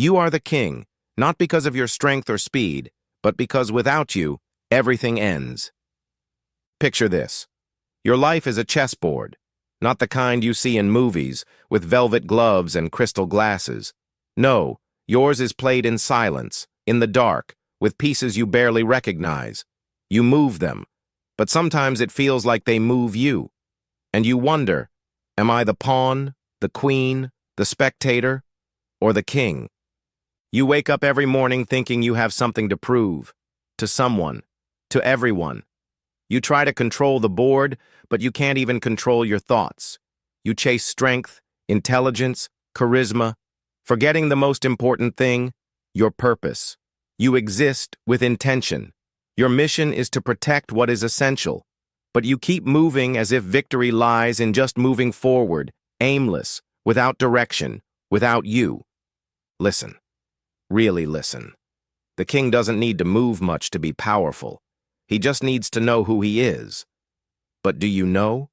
You are the king, not because of your strength or speed, but because without you, everything ends. Picture this. Your life is a chessboard, not the kind you see in movies, with velvet gloves and crystal glasses. No, yours is played in silence, in the dark, with pieces you barely recognize. You move them, but sometimes it feels like they move you. And you wonder, am I the pawn, the queen, the spectator, or the king? You wake up every morning thinking you have something to prove, to someone, to everyone. You try to control the board, but you can't even control your thoughts. You chase strength, intelligence, charisma, forgetting the most important thing, your purpose. You exist with intention. Your mission is to protect what is essential, but you keep moving as if victory lies in just moving forward, aimless, without direction, without you. Listen. Really listen. The king doesn't need to move much to be powerful. He just needs to know who he is. But do you know?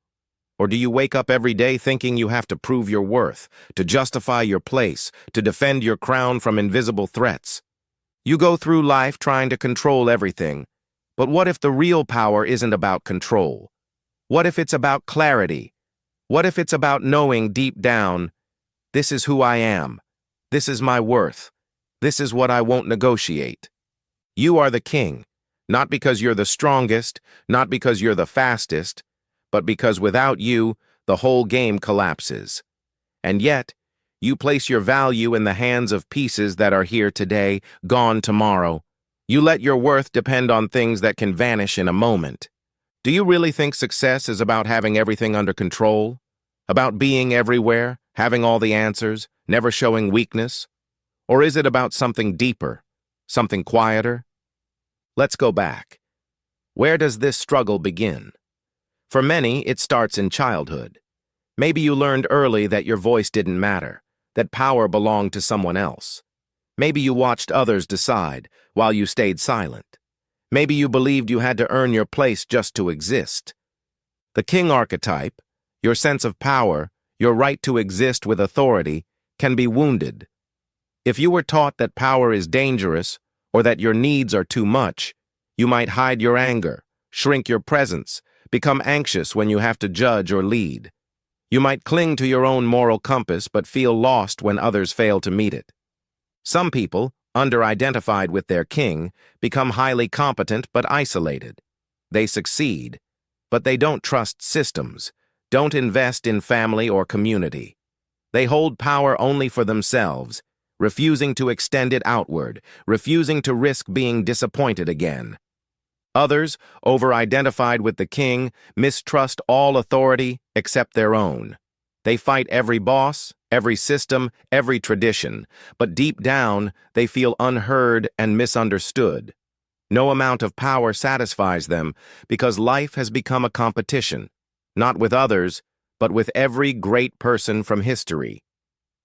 Or do you wake up every day thinking you have to prove your worth, to justify your place, to defend your crown from invisible threats? You go through life trying to control everything. But what if the real power isn't about control? What if it's about clarity? What if it's about knowing deep down, this is who I am, this is my worth, this is what I won't negotiate? You are the king, not because you're the strongest, not because you're the fastest, but because without you, the whole game collapses. And yet, you place your value in the hands of pieces that are here today, gone tomorrow. You let your worth depend on things that can vanish in a moment. Do you really think success is about having everything under control? About being everywhere, having all the answers, never showing weakness? Or is it about something deeper, something quieter? Let's go back. Where does this struggle begin? For many, it starts in childhood. Maybe you learned early that your voice didn't matter, that power belonged to someone else. Maybe you watched others decide while you stayed silent. Maybe you believed you had to earn your place just to exist. The king archetype, your sense of power, your right to exist with authority, can be wounded. If you were taught that power is dangerous or that your needs are too much, you might hide your anger, shrink your presence, become anxious when you have to judge or lead. You might cling to your own moral compass but feel lost when others fail to meet it. Some people, under-identified with their king, become highly competent but isolated. They succeed, but they don't trust systems, don't invest in family or community. They hold power only for themselves, refusing to extend it outward, refusing to risk being disappointed again. Others, over-identified with the king, mistrust all authority except their own. They fight every boss, every system, every tradition, but deep down, they feel unheard and misunderstood. No amount of power satisfies them because life has become a competition, not with others, but with every great person from history.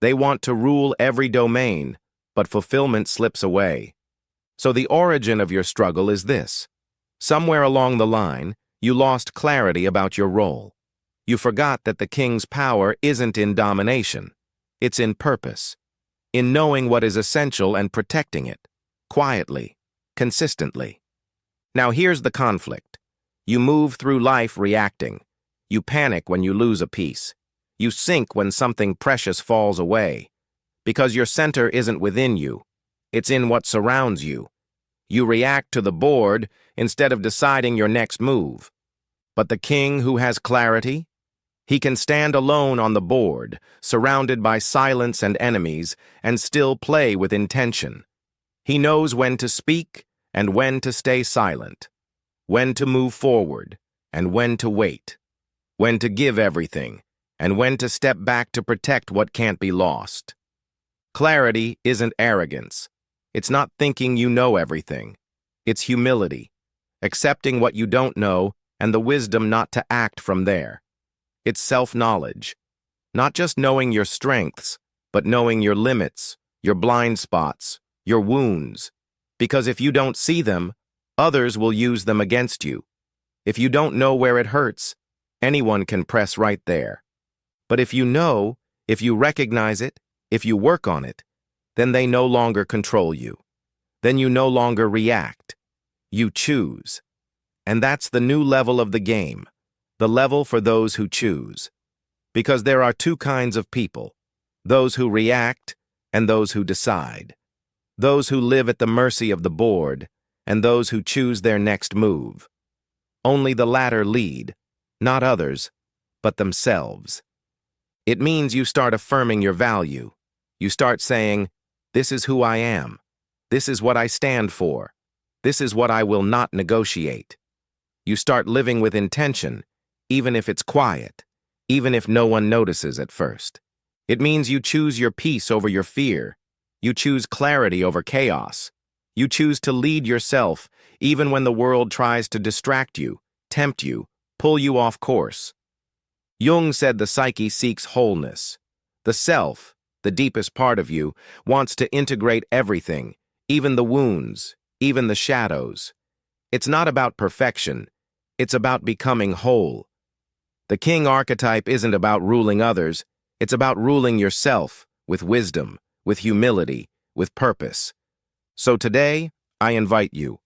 They want to rule every domain, but fulfillment slips away. So the origin of your struggle is this. Somewhere along the line, you lost clarity about your role. You forgot that the king's power isn't in domination. It's in purpose, in knowing what is essential and protecting it, quietly, consistently. Now here's the conflict. You move through life reacting. You panic when you lose a piece. You sink when something precious falls away. Because your center isn't within you. It's in what surrounds you. You react to the board instead of deciding your next move. But the king who has clarity, he can stand alone on the board, surrounded by silence and enemies, and still play with intention. He knows when to speak and when to stay silent, when to move forward and when to wait, when to give everything and when to step back to protect what can't be lost. Clarity isn't arrogance. It's not thinking you know everything. It's humility, accepting what you don't know and the wisdom not to act from there. It's self-knowledge, not just knowing your strengths, but knowing your limits, your blind spots, your wounds. Because if you don't see them, others will use them against you. If you don't know where it hurts, anyone can press right there. But if you know, if you recognize it, if you work on it, then they no longer control you. Then you no longer react. You choose. And that's the new level of the game, the level for those who choose. Because there are two kinds of people, those who react and those who decide. Those who live at the mercy of the board and those who choose their next move. Only the latter lead, not others, but themselves. It means you start affirming your value. You start saying, "This is who I am. This is what I stand for. This is what I will not negotiate." You start living with intention, even if it's quiet, even if no one notices at first. It means you choose your peace over your fear. You choose clarity over chaos. You choose to lead yourself, even when the world tries to distract you, tempt you, pull you off course. Jung said the psyche seeks wholeness. The self, the deepest part of you, wants to integrate everything, even the wounds, even the shadows. It's not about perfection. It's about becoming whole. The king archetype isn't about ruling others. It's about ruling yourself with wisdom, with humility, with purpose. So today, I invite you.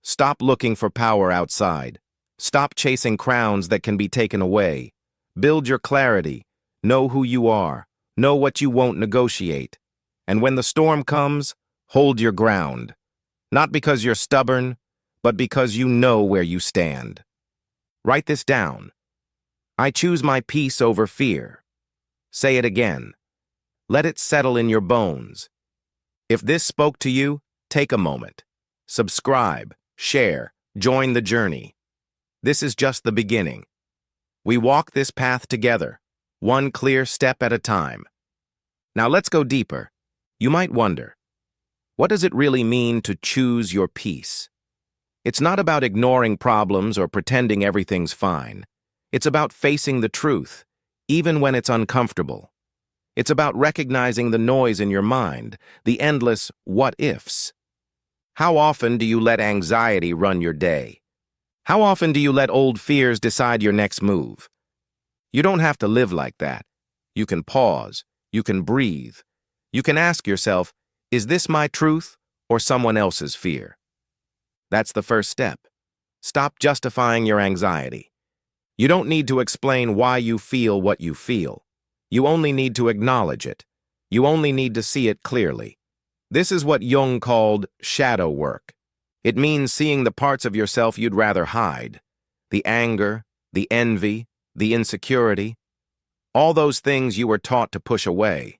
Stop looking for power outside. Stop chasing crowns that can be taken away. Build your clarity. Know who you are. Know what you won't negotiate. And when the storm comes, hold your ground. Not because you're stubborn, but because you know where you stand. Write this down. I choose my peace over fear. Say it again. Let it settle in your bones. If this spoke to you, take a moment. Subscribe, share, join the journey. This is just the beginning. We walk this path together, one clear step at a time. Now let's go deeper. You might wonder, what does it really mean to choose your peace? It's not about ignoring problems or pretending everything's fine. It's about facing the truth, even when it's uncomfortable. It's about recognizing the noise in your mind, the endless what-ifs. How often do you let anxiety run your day? How often do you let old fears decide your next move? You don't have to live like that. You can pause. You can breathe. You can ask yourself, is this my truth or someone else's fear? That's the first step. Stop justifying your anxiety. You don't need to explain why you feel what you feel. You only need to acknowledge it. You only need to see it clearly. This is what Jung called shadow work. It means seeing the parts of yourself you'd rather hide. The anger, the envy, the insecurity. All those things you were taught to push away.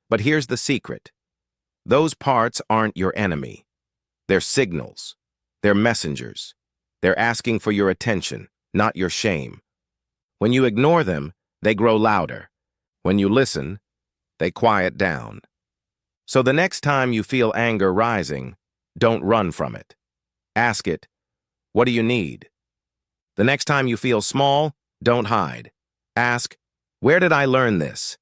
But here's the secret. Those parts aren't your enemy. They're signals. They're messengers. They're asking for your attention, not your shame. When you ignore them, they grow louder. When you listen, they quiet down. So the next time you feel anger rising, don't run from it. Ask it, what do you need? The next time you feel small, don't hide. Ask, where did I learn this?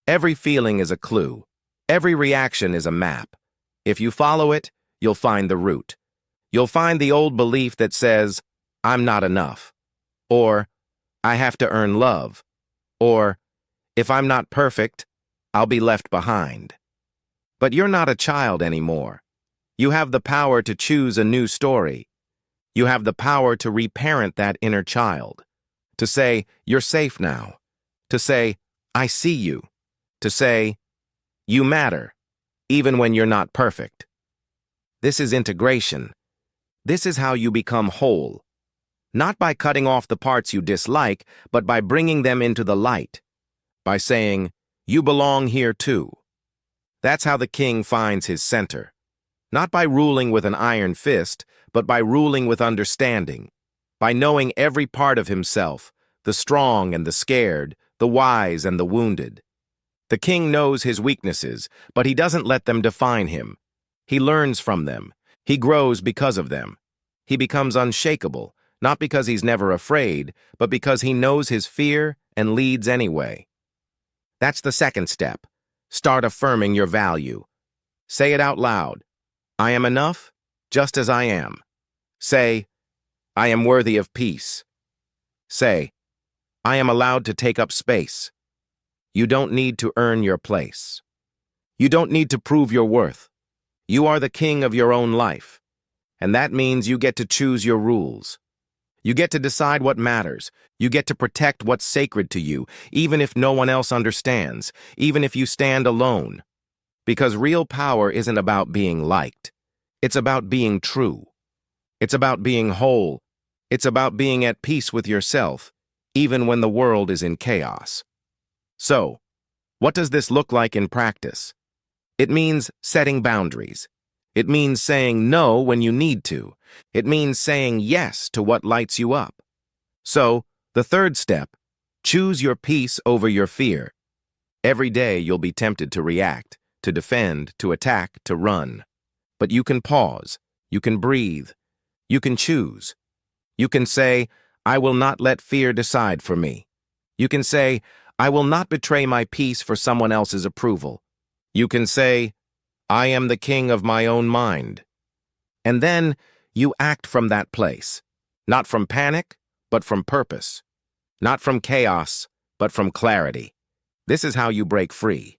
Every feeling is a clue. Every reaction is a map. If you follow it, you'll find the root. You'll find the old belief that says, I'm not enough. Or, I have to earn love. Or, if I'm not perfect, I'll be left behind. But you're not a child anymore. You have the power to choose a new story. You have the power to reparent that inner child. To say, you're safe now. To say, I see you. To say, you matter, even when you're not perfect. This is integration. This is how you become whole. Not by cutting off the parts you dislike, but by bringing them into the light. By saying, you belong here too. That's how the king finds his center. Not by ruling with an iron fist, but by ruling with understanding. By knowing every part of himself, the strong and the scared, the wise and the wounded. The king knows his weaknesses, but he doesn't let them define him. He learns from them. He grows because of them. He becomes unshakable, not because he's never afraid, but because he knows his fear and leads anyway. That's the second step. Start affirming your value. Say it out loud. I am enough, just as I am. Say, I am worthy of peace. Say, I am allowed to take up space. You don't need to earn your place. You don't need to prove your worth. You are the king of your own life. And that means you get to choose your rules. You get to decide what matters. You get to protect what's sacred to you, even if no one else understands, even if you stand alone. Because real power isn't about being liked. It's about being true. It's about being whole. It's about being at peace with yourself, even when the world is in chaos. So, what does this look like in practice? It means setting boundaries. It means saying no when you need to. It means saying yes to what lights you up. So, the third step, choose your peace over your fear. Every day you'll be tempted to react, to defend, to attack, to run. But you can pause. You can breathe. You can choose. You can say, I will not let fear decide for me. You can say, I will not betray my peace for someone else's approval. You can say, I am the king of my own mind. And then you act from that place, not from panic, but from purpose, not from chaos, but from clarity. This is how you break free,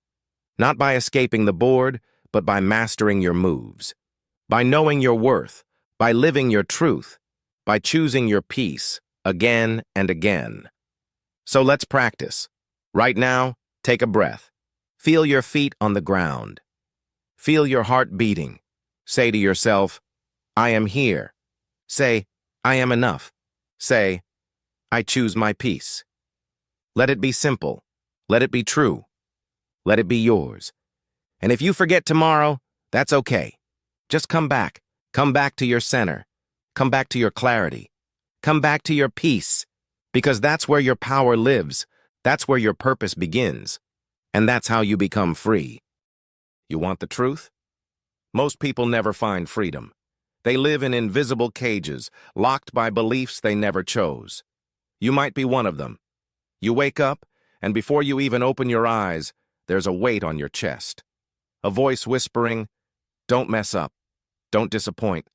not by escaping the board, but by mastering your moves, by knowing your worth, by living your truth, by choosing your peace again and again. So let's practice. Right now, take a breath. Feel your feet on the ground. Feel your heart beating. Say to yourself, I am here. Say, I am enough. Say, I choose my peace. Let it be simple. Let it be true. Let it be yours. And if you forget tomorrow, that's okay. Just come back. Come back to your center. Come back to your clarity. Come back to your peace. Because that's where your power lives. That's where your purpose begins. And that's how you become free. You want the truth? Most people never find freedom. They live in invisible cages, locked by beliefs they never chose. You might be one of them. You wake up, and before you even open your eyes, there's a weight on your chest. A voice whispering, don't mess up. Don't disappoint.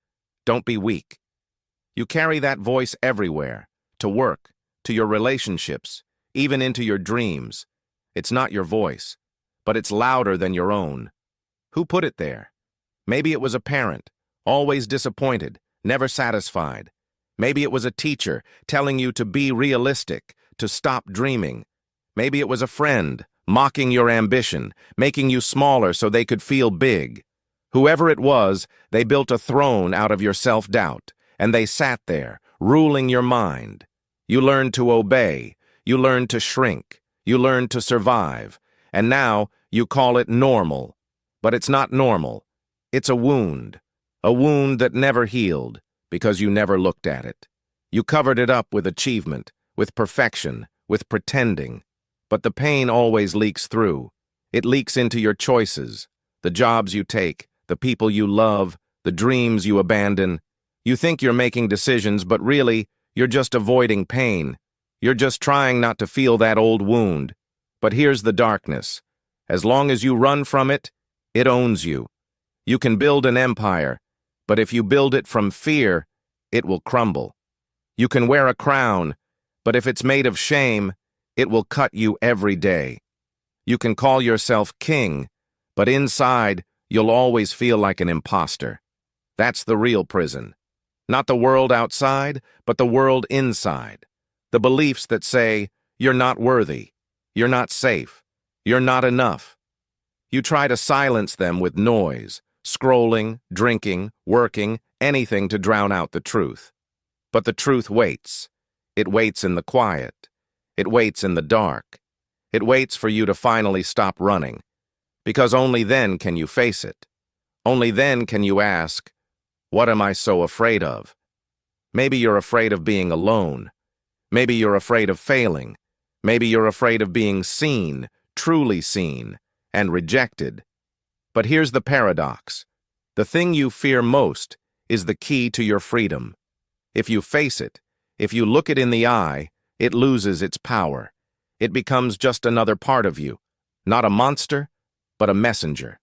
Don't be weak. You carry that voice everywhere, to work, to your relationships, even into your dreams. It's not your voice, but it's louder than your own. Who put it there? Maybe it was a parent, always disappointed, never satisfied. Maybe it was a teacher telling you to be realistic, to stop dreaming. Maybe it was a friend mocking your ambition, making you smaller so they could feel big. Whoever it was, they built a throne out of your self-doubt, and they sat there, ruling your mind. You learned to obey. You learned to shrink. You learned to survive. And now you call it normal. But it's not normal. It's a wound that never healed because you never looked at it. You covered it up with achievement, with perfection, with pretending. But the pain always leaks through. It leaks into your choices, the jobs you take, the people you love, the dreams you abandon. You think you're making decisions, but really, you're just avoiding pain. You're just trying not to feel that old wound. But here's the darkness. As long as you run from it, it owns you. You can build an empire, but if you build it from fear, it will crumble. You can wear a crown, but if it's made of shame, it will cut you every day. You can call yourself king, but inside, you'll always feel like an imposter. That's the real prison. Not the world outside, but the world inside. The beliefs that say, you're not worthy, you're not safe, you're not enough. You try to silence them with noise, scrolling, drinking, working, anything to drown out the truth. But the truth waits. It waits in the quiet. It waits in the dark. It waits for you to finally stop running. Because only then can you face it. Only then can you ask, what am I so afraid of? Maybe you're afraid of being alone. Maybe you're afraid of failing. Maybe you're afraid of being seen, truly seen, and rejected. But here's the paradox. The thing you fear most is the key to your freedom. If you face it, if you look it in the eye, it loses its power. It becomes just another part of you, not a monster, but a messenger.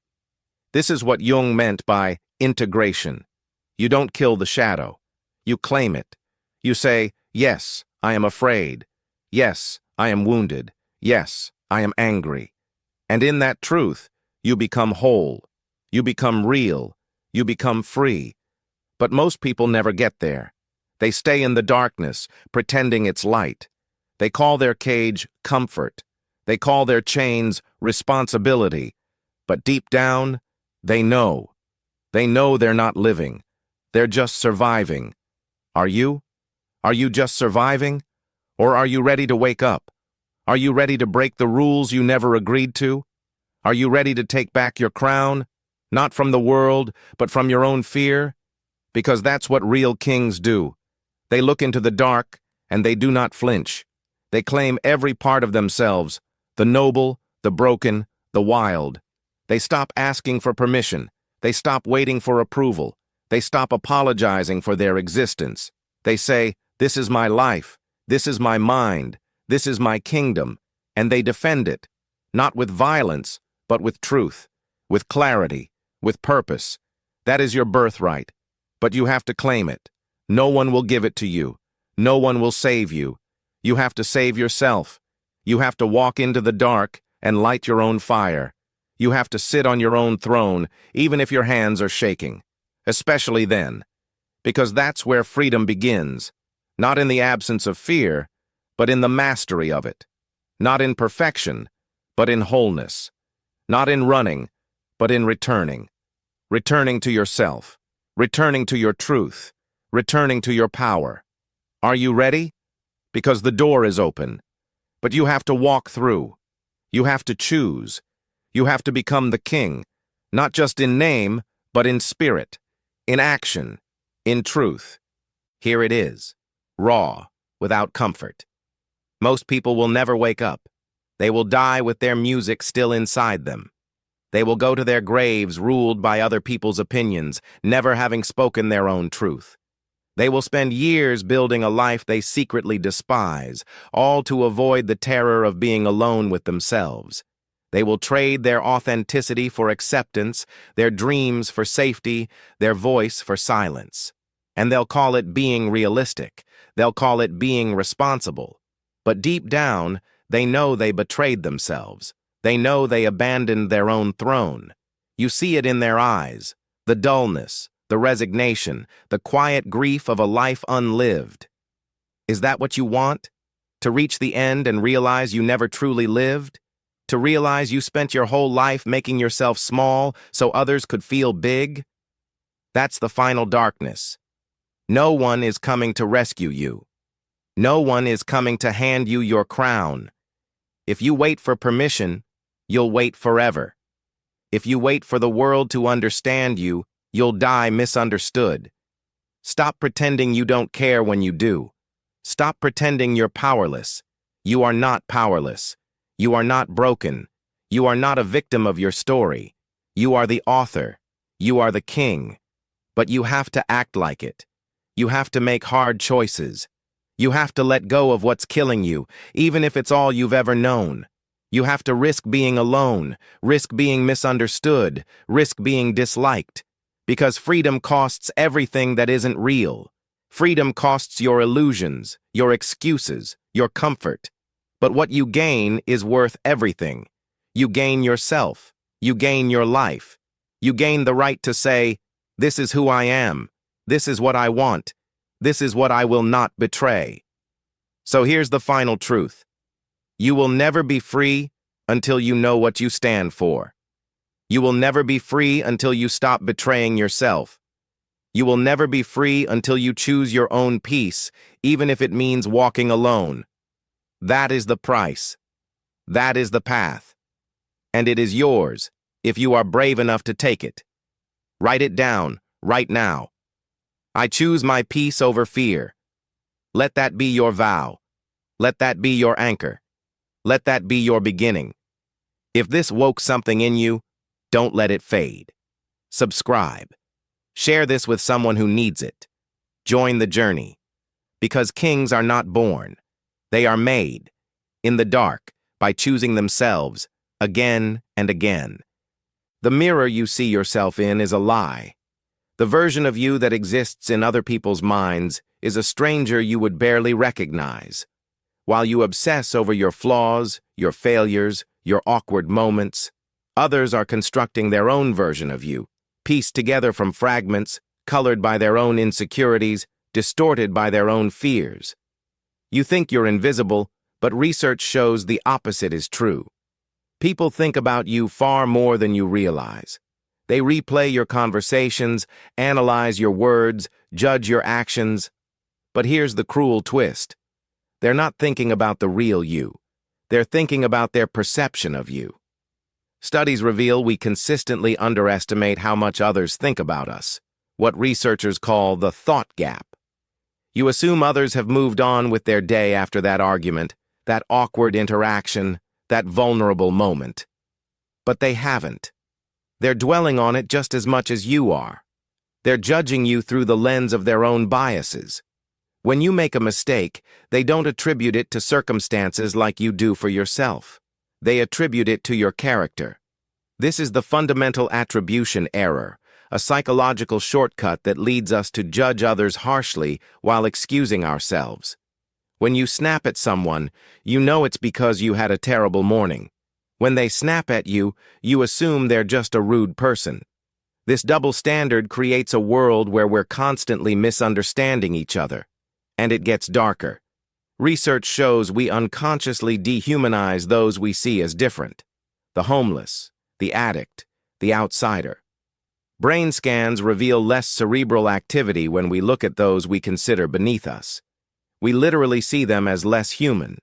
This is what Jung meant by integration. You don't kill the shadow. You claim it. You say, yes, I am afraid. Yes, I am wounded. Yes, I am angry. And in that truth, You become whole. You become real. You become free. But most people never get there. They stay in the darkness, pretending it's light. They call their cage comfort. They call their chains responsibility. But deep down, they know. They know they're not living. They're just surviving. Are you? Are you just surviving? Or are you ready to wake up? Are you ready to break the rules you never agreed to? Are you ready to take back your crown? Not from the world, but from your own fear? Because that's what real kings do. They look into the dark, and they do not flinch. They claim every part of themselves, the noble, the broken, the wild. They stop asking for permission. They stop waiting for approval. They stop apologizing for their existence. They say, "This is my life. This is my mind. This is my kingdom." And they defend it, not with violence, but with truth, with clarity, with purpose. That is your birthright, but you have to claim it. No one will give it to you. No one will save you. You have to save yourself. You have to walk into the dark and light your own fire. You have to sit on your own throne, even if your hands are shaking. Especially then, because that's where freedom begins, not in the absence of fear, but in the mastery of it. Not in perfection, but in wholeness. Not in running, but in returning. Returning to yourself. Returning to your truth. Returning to your power. Are you ready? Because the door is open. But you have to walk through. You have to choose. You have to become the king, not just in name, but in spirit, in action, in truth. Here it is, raw, without comfort. Most people will never wake up. They will die with their music still inside them. They will go to their graves ruled by other people's opinions, never having spoken their own truth. They will spend years building a life they secretly despise, all to avoid the terror of being alone with themselves. They will trade their authenticity for acceptance, their dreams for safety, their voice for silence. And they'll call it being realistic. They'll call it being responsible. But deep down, they know they betrayed themselves. They know they abandoned their own throne. You see it in their eyes, the dullness, the resignation, the quiet grief of a life unlived. Is that what you want? To reach the end and realize you never truly lived? To realize you spent your whole life making yourself small so others could feel big? That's the final darkness. No one is coming to rescue you. No one is coming to hand you your crown. If you wait for permission, you'll wait forever. If you wait for the world to understand you, you'll die misunderstood. Stop pretending you don't care when you do. Stop pretending you're powerless. You are not powerless. You are not broken. You are not a victim of your story. You are the author. You are the king. But you have to act like it. You have to make hard choices. You have to let go of what's killing you, even if it's all you've ever known. You have to risk being alone, risk being misunderstood, risk being disliked. Because freedom costs everything that isn't real. Freedom costs your illusions, your excuses, your comfort. But what you gain is worth everything. You gain yourself. You gain your life. You gain the right to say, "This is who I am. This is what I want. This is what I will not betray." So here's the final truth. You will never be free until you know what you stand for. You will never be free until you stop betraying yourself. You will never be free until you choose your own peace, even if it means walking alone. That is the price. That is the path. And it is yours, if you are brave enough to take it. Write it down, right now. I choose my peace over fear. Let that be your vow. Let that be your anchor. Let that be your beginning. If this woke something in you, don't let it fade. Subscribe. Share this with someone who needs it. Join the journey. Because kings are not born. They are made, in the dark, by choosing themselves, again and again. The mirror you see yourself in is a lie. The version of you that exists in other people's minds is a stranger you would barely recognize. While you obsess over your flaws, your failures, your awkward moments, Others are constructing their own version of you, pieced together from fragments, colored by their own insecurities, distorted by their own fears. You think you're invisible, but research shows the opposite is true. People think about you far more than you realize. They replay your conversations, analyze your words, judge your actions. But here's the cruel twist. They're not thinking about the real you. They're thinking about their perception of you. Studies reveal we consistently underestimate how much others think about us, what researchers call the thought gap. You assume others have moved on with their day after that argument, that awkward interaction, that vulnerable moment. But they haven't. They're dwelling on it just as much as you are. They're judging you through the lens of their own biases. When you make a mistake, they don't attribute it to circumstances like you do for yourself. They attribute it to your character. This is the fundamental attribution error, a psychological shortcut that leads us to judge others harshly while excusing ourselves. When you snap at someone, you know it's because you had a terrible morning. When they snap at you, you assume they're just a rude person. This double standard creates a world where we're constantly misunderstanding each other. And it gets darker. Research shows we unconsciously dehumanize those we see as different. The homeless, the addict, the outsider. Brain scans reveal less cerebral activity when we look at those we consider beneath us. We literally see them as less human.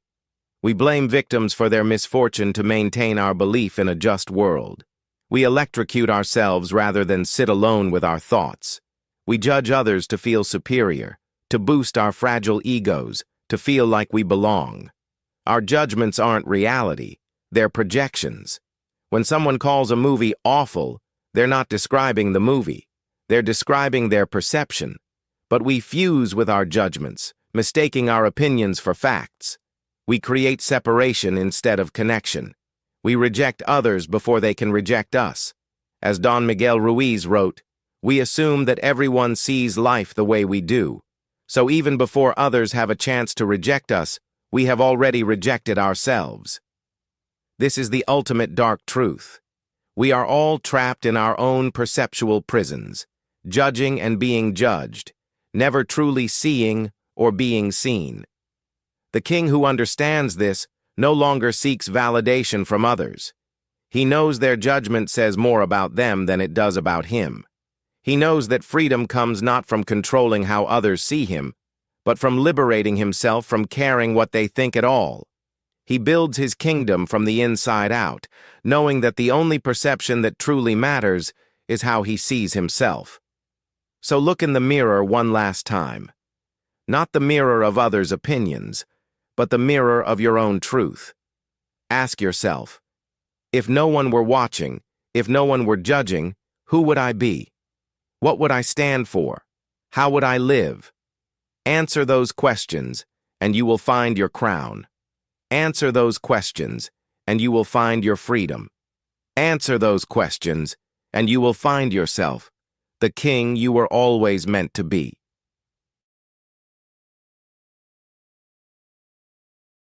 We blame victims for their misfortune to maintain our belief in a just world. We electrocute ourselves rather than sit alone with our thoughts. We judge others to feel superior, to boost our fragile egos, to feel like we belong. Our judgments aren't reality, they're projections. When someone calls a movie awful, they're not describing the movie. They're describing their perception. But we fuse with our judgments, mistaking our opinions for facts. We create separation instead of connection. We reject others before they can reject us. As Don Miguel Ruiz wrote, we assume that everyone sees life the way we do. So even before others have a chance to reject us, we have already rejected ourselves. This is the ultimate dark truth. We are all trapped in our own perceptual prisons, judging and being judged, never truly seeing or being seen. The king who understands this no longer seeks validation from others. He knows their judgment says more about them than it does about him. He knows that freedom comes not from controlling how others see him, but from liberating himself from caring what they think at all. He builds his kingdom from the inside out, knowing that the only perception that truly matters is how he sees himself. So look in the mirror one last time. Not the mirror of others' opinions, but the mirror of your own truth. Ask yourself, if no one were watching, if no one were judging, who would I be? What would I stand for? How would I live? Answer those questions, and you will find your crown. Answer those questions, and you will find your freedom. Answer those questions, and you will find yourself, the king you were always meant to be.